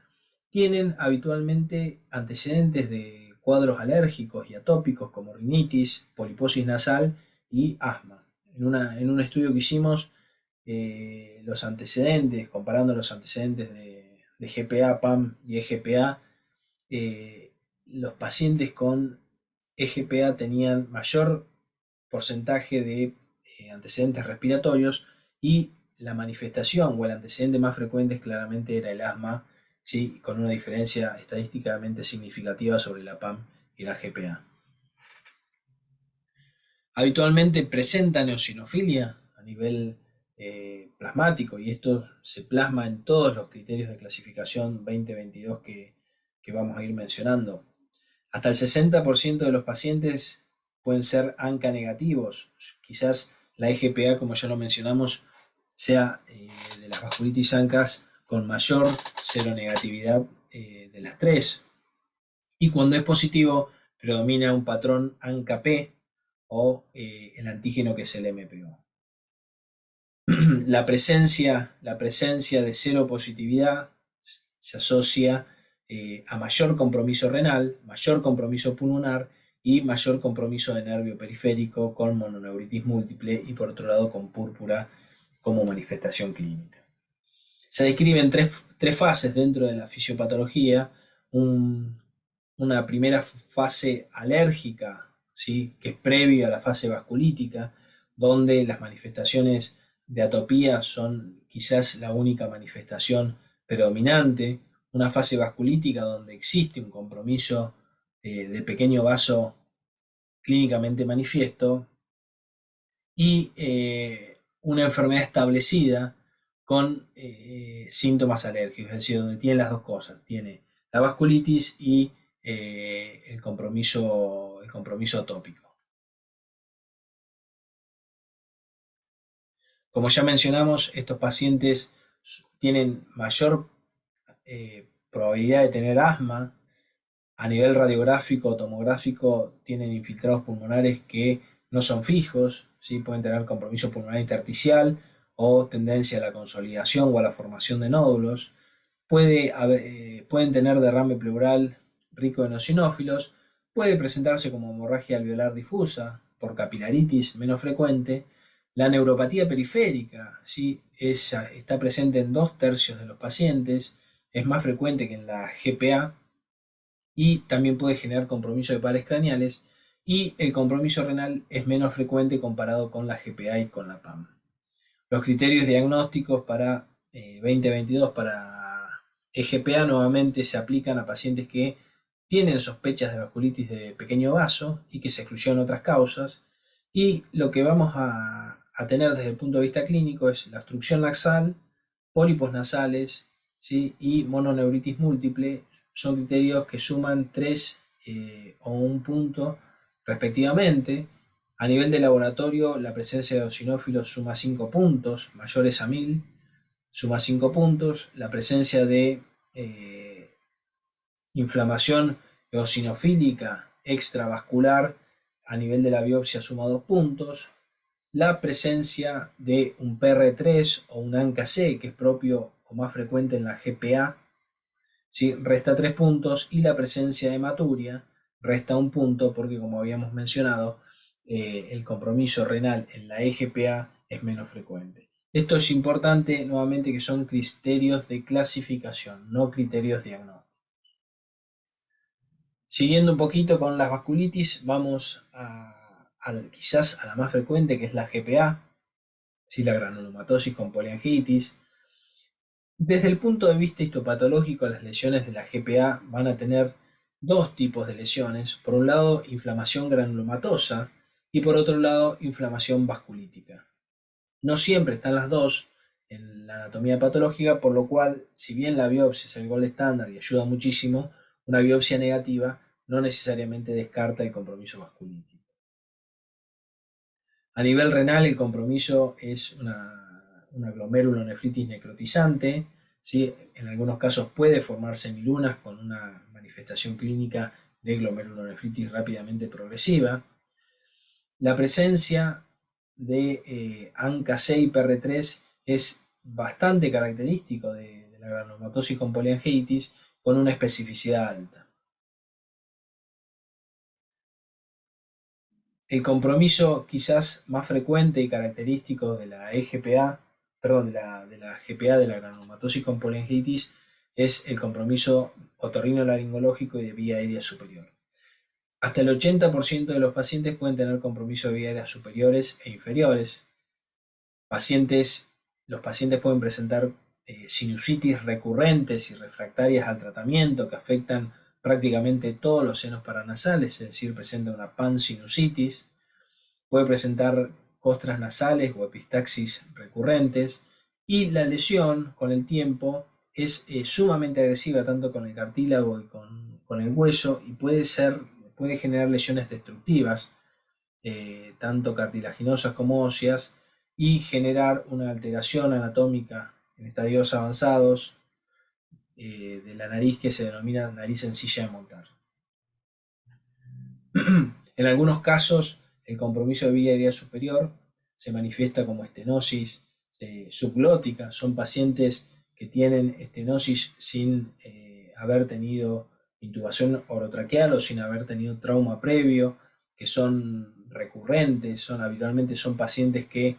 tienen habitualmente antecedentes de cuadros alérgicos y atópicos como rinitis, poliposis nasal y asma. En un estudio que hicimos, los antecedentes, comparando los antecedentes de GPA, PAM y EGPA, los pacientes con EGPA tenían mayor porcentaje de antecedentes respiratorios y la manifestación o el antecedente más frecuente claramente era el asma, ¿sí?, con una diferencia estadísticamente significativa sobre la PAM y la GPA. Habitualmente presentan eosinofilia a nivel plasmático, y esto se plasma en todos los criterios de clasificación 2022 que vamos a ir mencionando. Hasta el 60% de los pacientes pueden ser ANCA negativos. Quizás la EGPA, como ya lo mencionamos, sea de las vasculitis ANCAs con mayor seronegatividad de las tres. Y cuando es positivo, predomina un patrón ANCA-P o el antígeno que es el MPO. La presencia de seropositividad se asocia a mayor compromiso renal, mayor compromiso pulmonar y mayor compromiso de nervio periférico con mononeuritis múltiple y por otro lado con púrpura como manifestación clínica. Se describen tres fases dentro de la fisiopatología. Una primera fase alérgica, ¿sí?, que es previa a la fase vasculítica, donde las manifestaciones de atopía son quizás la única manifestación predominante. Una fase vasculítica donde existe un compromiso de pequeño vaso clínicamente manifiesto y una enfermedad establecida con síntomas alérgicos, es decir, donde tiene las dos cosas, tiene la vasculitis y el compromiso atópico. Como ya mencionamos, estos pacientes tienen mayor probabilidad de tener asma. A nivel radiográfico o tomográfico tienen infiltrados pulmonares que no son fijos, ¿sí? Pueden tener compromiso pulmonar intersticial o tendencia a la consolidación o a la formación de nódulos. Pueden tener derrame pleural rico en eosinófilos. Puede presentarse como hemorragia alveolar difusa por capilaritis menos frecuente. La neuropatía periférica, ¿sí?, está presente en 2/3 de los pacientes, es más frecuente que en la GPA y también puede generar compromiso de pares craneales, y el compromiso renal es menos frecuente comparado con la GPA y con la PAM. Los criterios diagnósticos para 2022 para EGPA nuevamente se aplican a pacientes que tienen sospechas de vasculitis de pequeño vaso y que se excluyeron otras causas, y lo que vamos a tener desde el punto de vista clínico es la obstrucción laxal, pólipos nasales, ¿sí?, y mononeuritis múltiple. Son criterios que suman 3 o 1 punto respectivamente. A nivel de laboratorio, la presencia de eosinófilos suma 5 puntos, mayores a 1000, suma 5 puntos. La presencia de inflamación eosinofílica extravascular a nivel de la biopsia suma 2 puntos. La presencia de un PR3 o un ANCA-C, que es propio o más frecuente en la GPA, ¿sí?, resta 3 puntos, y la presencia de hematuria resta 1 punto porque, como habíamos mencionado, el compromiso renal en la EGPA es menos frecuente. Esto es importante, nuevamente, que son criterios de clasificación, no criterios diagnósticos. Siguiendo un poquito con las vasculitis, vamos quizás a la más frecuente, que es la GPA, ¿sí?, la granulomatosis con poliangitis. Desde el punto de vista histopatológico, las lesiones de la GPA van a tener dos tipos de lesiones. Por un lado, inflamación granulomatosa y por otro lado, inflamación vasculítica. No siempre están las dos en la anatomía patológica, por lo cual, si bien la biopsia es el gol estándar y ayuda muchísimo, una biopsia negativa no necesariamente descarta el compromiso vasculítico. A nivel renal, el compromiso es una glomerulonefritis necrotizante, ¿sí? En algunos casos puede formarse milunas con una manifestación clínica de glomerulonefritis rápidamente progresiva. La presencia de ANCA-C y PR3 es bastante característico de la granulomatosis con poliangitis, con una especificidad alta. El compromiso quizás más frecuente y característico de la EGPA, perdón, de la GPA, de la granulomatosis con poliangitis, es el compromiso otorrinolaringológico y de vía aérea superior. Hasta el 80% de los pacientes pueden tener compromiso de vía aérea superiores e inferiores. Los pacientes pueden presentar sinusitis recurrentes y refractarias al tratamiento que afectan prácticamente todos los senos paranasales, es decir, presenta una pansinusitis. Puede presentar costras nasales o epistaxis recurrentes, y la lesión con el tiempo es sumamente agresiva tanto con el cartílago y con el hueso, y puede generar lesiones destructivas, tanto cartilaginosas como óseas, y generar una alteración anatómica en estadios avanzados de la nariz que se denomina nariz sencilla de montar. En algunos casos, el compromiso de vía aérea superior se manifiesta como estenosis subglótica. Son pacientes que tienen estenosis sin haber tenido intubación orotraqueal o sin haber tenido trauma previo, que son recurrentes, habitualmente son pacientes que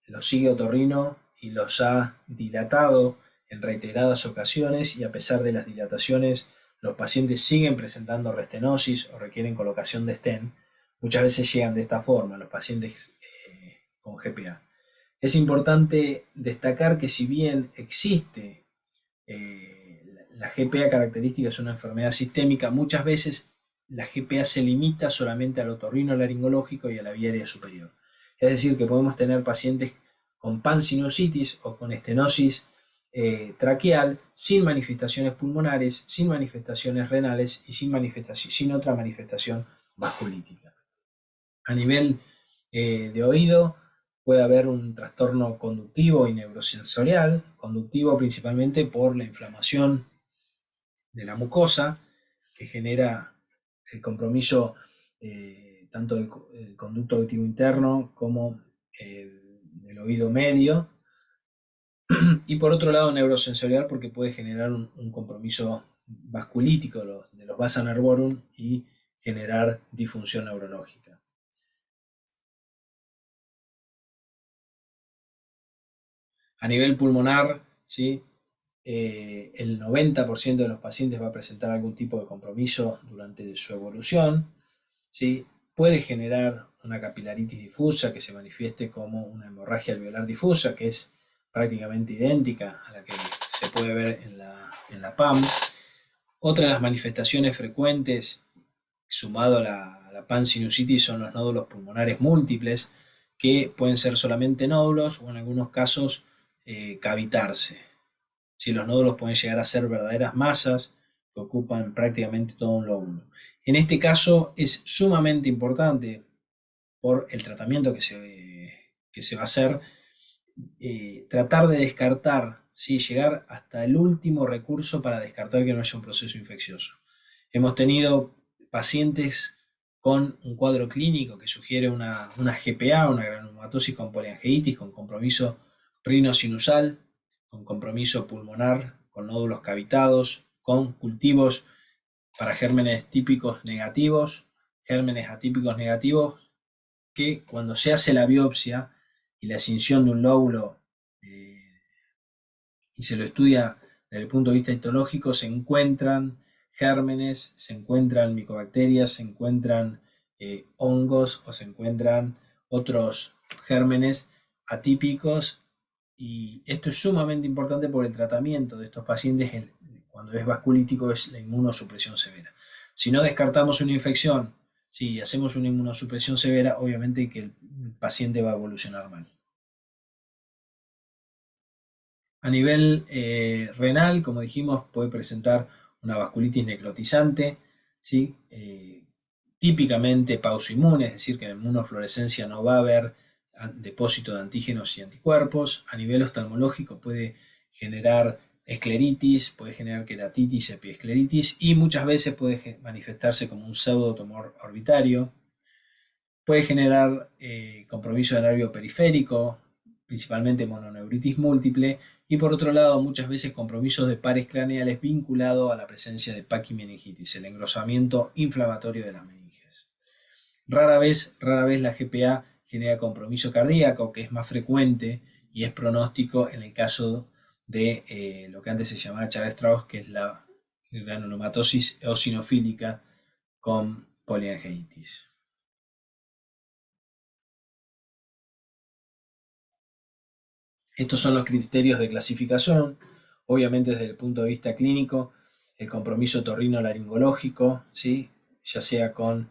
los sigue otorrino y los ha dilatado en reiteradas ocasiones, y a pesar de las dilataciones los pacientes siguen presentando restenosis o requieren colocación de stent. Muchas veces llegan de esta forma los pacientes con GPA. Es importante destacar que si bien existe la GPA característica, es una enfermedad sistémica, muchas veces la GPA se limita solamente al otorrinolaringológico y a la vía aérea superior. Es decir, que podemos tener pacientes con pansinusitis o con estenosis traqueal sin manifestaciones pulmonares, sin manifestaciones renales y sin otra manifestación vasculítica. A nivel de oído puede haber un trastorno conductivo y neurosensorial, conductivo principalmente por la inflamación de la mucosa, que genera el compromiso tanto del conducto auditivo interno como del oído medio, y por otro lado neurosensorial, porque puede generar un compromiso vasculítico de los vasa nervorum y generar disfunción neurológica. A nivel pulmonar, ¿sí? El 90% de los pacientes va a presentar algún tipo de compromiso durante su evolución, ¿sí? Puede generar una capilaritis difusa que se manifieste como una hemorragia alveolar difusa, que es prácticamente idéntica a la que se puede ver en la PAM. Otra de las manifestaciones frecuentes, sumado a la pansinusitis, son los nódulos pulmonares múltiples, que pueden ser solamente nódulos o en algunos casos cavitarse. Si los nódulos pueden llegar a ser verdaderas masas que ocupan prácticamente todo un lóbulo. En este caso es sumamente importante, por el tratamiento que se va a hacer, tratar de descartar, ¿sí? Llegar hasta el último recurso para descartar que no haya un proceso infeccioso. Hemos tenido pacientes con un cuadro clínico que sugiere una GPA, una granulomatosis con poliangeitis, con compromiso rinosinusal, con compromiso pulmonar, con nódulos cavitados, con cultivos para gérmenes típicos negativos, gérmenes atípicos negativos, que cuando se hace la biopsia y la escinsión de un lóbulo y se lo estudia desde el punto de vista histológico, se encuentran gérmenes, se encuentran micobacterias, se encuentran hongos o se encuentran otros gérmenes atípicos, y esto es sumamente importante por el tratamiento de estos pacientes. Cuando es vasculítico es la inmunosupresión severa. Si no descartamos una infección, si hacemos una inmunosupresión severa, obviamente que el paciente va a evolucionar mal. A nivel renal, como dijimos, puede presentar una vasculitis necrotizante, ¿sí? Típicamente pausoinmune, es decir, que en inmunofluorescencia no va a haber depósito de antígenos y anticuerpos. A nivel oftalmológico puede generar escleritis, puede generar queratitis, epiescleritis, y muchas veces puede manifestarse como un pseudotumor orbitario. Puede generar compromiso del nervio periférico, principalmente mononeuritis múltiple, y por otro lado muchas veces compromisos de pares craneales vinculado a la presencia de paquimeningitis, el engrosamiento inflamatorio de las meninges. Rara vez la GPA genera compromiso cardíaco, que es más frecuente y es pronóstico en el caso de lo que antes se llamaba Char-Strauss, que es la granulomatosis eosinofílica con poliangeitis. Estos son los criterios de clasificación. Obviamente desde el punto de vista clínico, el compromiso otorrinolaringológico, ¿sí? Ya sea con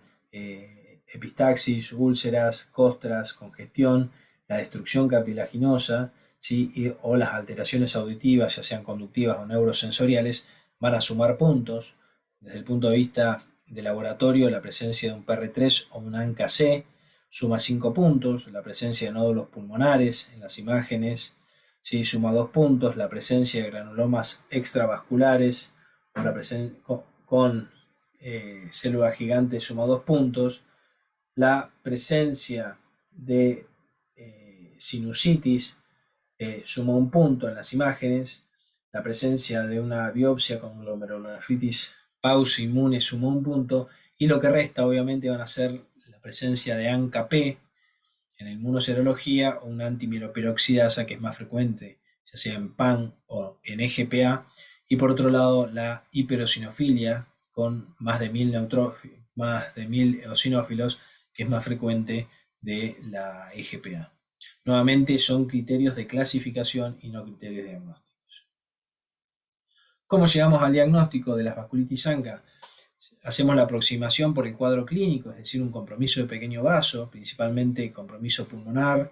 epistaxis, úlceras, costras, congestión, la destrucción cartilaginosa, ¿sí? O las alteraciones auditivas, ya sean conductivas o neurosensoriales, van a sumar puntos. Desde el punto de vista de laboratorio, la presencia de un PR3 o un ANCA-C suma 5 puntos, la presencia de nódulos pulmonares en las imágenes, ¿sí? Suma 2 puntos, la presencia de granulomas extravasculares con célula gigante suma 2 puntos, la presencia de sinusitis suma 1 punto en las imágenes, la presencia de una biopsia con glomerulonefritis pauso-inmune suma 1 punto, y lo que resta obviamente van a ser la presencia de ANCA-P en la inmunoserología o una antimieloperoxidasa que es más frecuente, ya sea en PAN o en EGPA, y por otro lado la hiperosinofilia con más de 1000 eosinófilos, que es más frecuente de la EGPA. Nuevamente son criterios de clasificación y no criterios diagnósticos. ¿Cómo llegamos al diagnóstico de las vasculitis ANCA? Hacemos la aproximación por el cuadro clínico, es decir, un compromiso de pequeño vaso, principalmente compromiso pulmonar,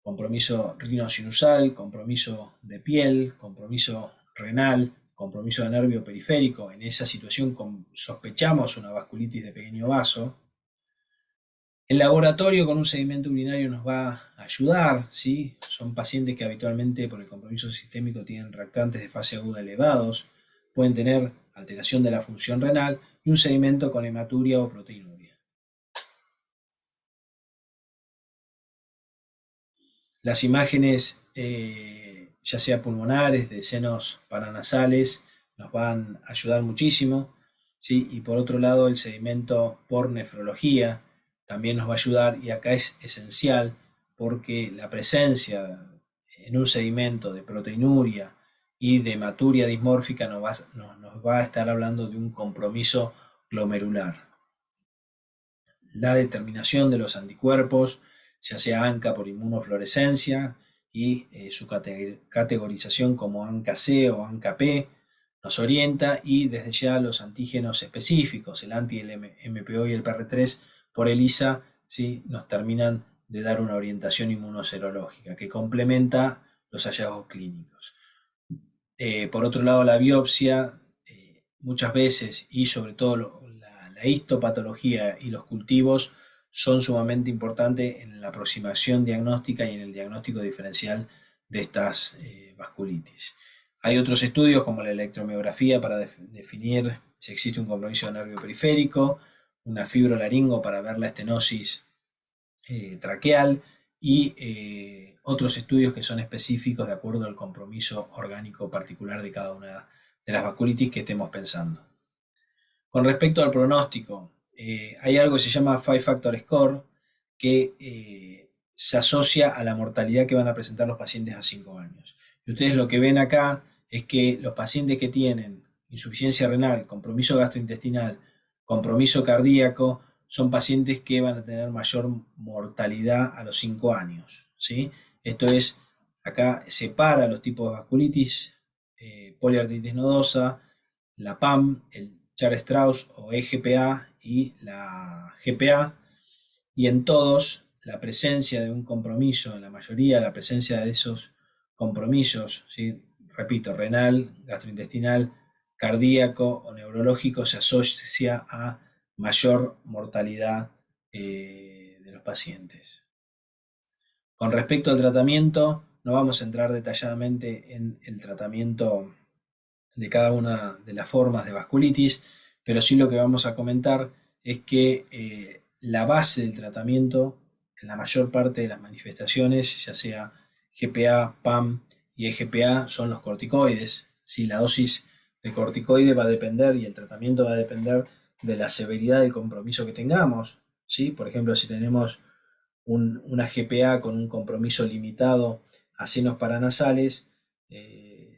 compromiso rinosinusal, compromiso de piel, compromiso renal, compromiso de nervio periférico. En esa situación sospechamos una vasculitis de pequeño vaso. El laboratorio con un sedimento urinario nos va a ayudar, ¿sí? Son pacientes que habitualmente por el compromiso sistémico tienen reactantes de fase aguda elevados, pueden tener alteración de la función renal y un sedimento con hematuria o proteinuria. Las imágenes, ya sea pulmonares, de senos paranasales, nos van a ayudar muchísimo, ¿sí? Y por otro lado, el sedimento por nefrología también nos va a ayudar, y acá es esencial porque la presencia en un sedimento de proteinuria y de hematuria dismórfica nos va a estar hablando de un compromiso glomerular. La determinación de los anticuerpos, ya sea ANCA por inmunofluorescencia y su categorización como ANCA-C o ANCA-P, nos orienta, y desde ya los antígenos específicos, el anti, el MPO y el PR3 por ELISA, ¿sí? Nos terminan de dar una orientación inmunoserológica que complementa los hallazgos clínicos. Por otro lado, la biopsia, muchas veces, y sobre todo la histopatología y los cultivos, son sumamente importantes en la aproximación diagnóstica y en el diagnóstico diferencial de estas vasculitis. Hay otros estudios como la electromiografía para definir si existe un compromiso de nervio periférico, una fibrolaringo para ver la estenosis traqueal, y otros estudios que son específicos de acuerdo al compromiso orgánico particular de cada una de las vasculitis que estemos pensando. Con respecto al pronóstico, hay algo que se llama Five Factor Score, que se asocia a la mortalidad que van a presentar los pacientes a 5 años. Y ustedes lo que ven acá es que los pacientes que tienen insuficiencia renal, compromiso gastrointestinal, compromiso cardíaco, son pacientes que van a tener mayor mortalidad a los 5 años, ¿sí? Esto es, acá separa los tipos de vasculitis, poliartritis nodosa, la PAM, el Char-Strauss o EGPA y la GPA, y en todos la presencia de un compromiso, en la mayoría la presencia de esos compromisos, ¿sí? Repito, renal, gastrointestinal, cardíaco o neurológico, se asocia a mayor mortalidad de los pacientes. Con respecto al tratamiento, no vamos a entrar detalladamente en el tratamiento de cada una de las formas de vasculitis, pero sí lo que vamos a comentar es que la base del tratamiento en la mayor parte de las manifestaciones, ya sea GPA, PAM y EGPA, son los corticoides. ¿Sí? La dosis de corticoide va a depender, y el tratamiento va a depender de la severidad del compromiso que tengamos. ¿Sí? Por ejemplo, si tenemos una GPA con un compromiso limitado a senos paranasales,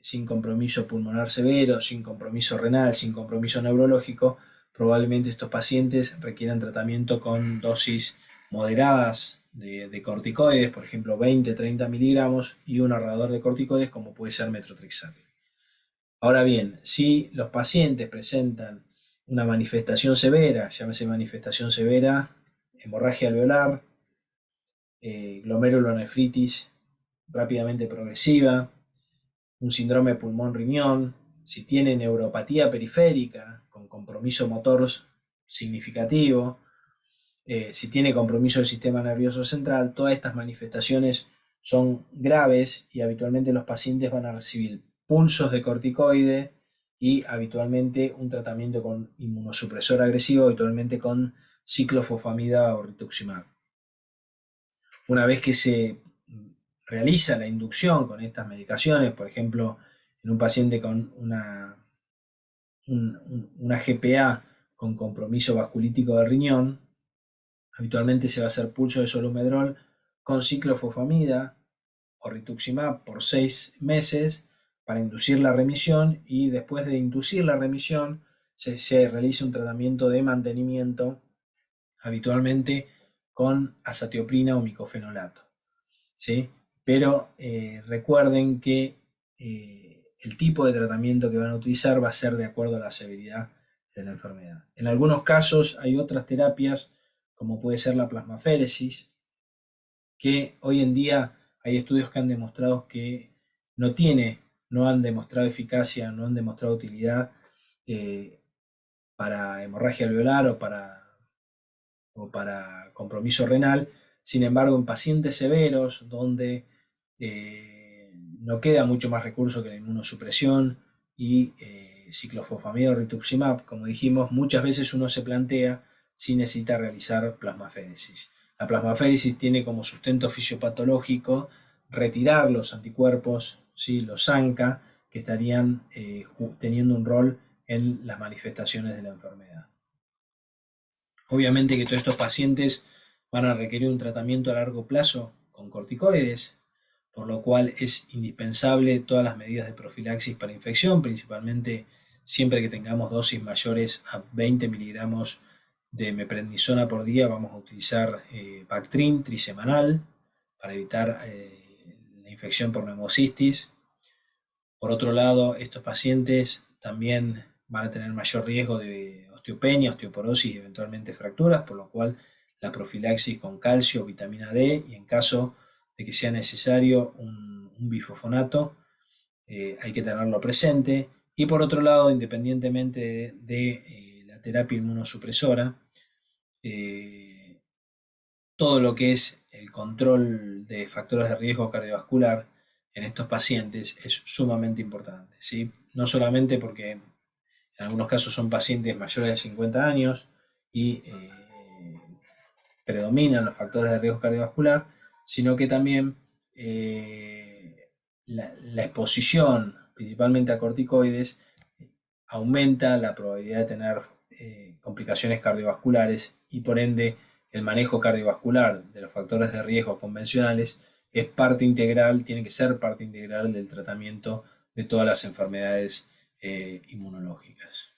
sin compromiso pulmonar severo, sin compromiso renal, sin compromiso neurológico, probablemente estos pacientes requieran tratamiento con dosis moderadas de corticoides, por ejemplo 20-30 miligramos, y un ahorrador de corticoides como puede ser metotrexato. Ahora bien, si los pacientes presentan una manifestación severa, llámese manifestación severa hemorragia alveolar, glomerulonefritis rápidamente progresiva, un síndrome pulmón-riñón, si tiene neuropatía periférica con compromiso motor significativo, si tiene compromiso del sistema nervioso central, todas estas manifestaciones son graves y habitualmente los pacientes van a recibir pulsos de corticoide y habitualmente un tratamiento con inmunosupresor agresivo, habitualmente con ciclofosfamida o rituximab. Una vez que se realiza la inducción con estas medicaciones, por ejemplo, en un paciente con una GPA con compromiso vasculítico del riñón, habitualmente se va a hacer pulso de solumedrol con ciclofosfamida o rituximab por 6 meses para inducir la remisión, y después de inducir la remisión se realiza un tratamiento de mantenimiento, habitualmente con azatioprina o micofenolato, ¿sí? Pero recuerden que el tipo de tratamiento que van a utilizar va a ser de acuerdo a la severidad de la enfermedad. En algunos casos hay otras terapias, como puede ser la plasmaféresis, que hoy en día hay estudios que han demostrado que no han demostrado eficacia, no han demostrado utilidad para hemorragia alveolar o para compromiso renal. Sin embargo, en pacientes severos, donde no queda mucho más recurso que la inmunosupresión y ciclofosfamida o rituximab, como dijimos, muchas veces uno se plantea si necesita realizar plasmaféresis. La plasmaféresis tiene como sustento fisiopatológico retirar los anticuerpos, ¿sí? Los ANCA, que estarían teniendo un rol en las manifestaciones de la enfermedad. Obviamente que todos estos pacientes van a requerir un tratamiento a largo plazo con corticoides, por lo cual es indispensable todas las medidas de profilaxis para infección, principalmente siempre que tengamos dosis mayores a 20 miligramos de meprednisona por día, vamos a utilizar Bactrim trisemanal para evitar la infección por neumocistis. Por otro lado, estos pacientes también van a tener mayor riesgo de osteopenia, osteoporosis y eventualmente fracturas, por lo cual la profilaxis con calcio, vitamina D y en caso de que sea necesario un bifosfonato, hay que tenerlo presente. Y por otro lado, independientemente de la terapia inmunosupresora, todo lo que es el control de factores de riesgo cardiovascular en estos pacientes es sumamente importante, ¿sí? No solamente porque en algunos casos son pacientes mayores de 50 años y predominan los factores de riesgo cardiovascular, sino que también la exposición, principalmente a corticoides, aumenta la probabilidad de tener complicaciones cardiovasculares y por ende el manejo cardiovascular de los factores de riesgo convencionales es parte integral, tiene que ser parte integral del tratamiento de todas las enfermedades inmunológicas.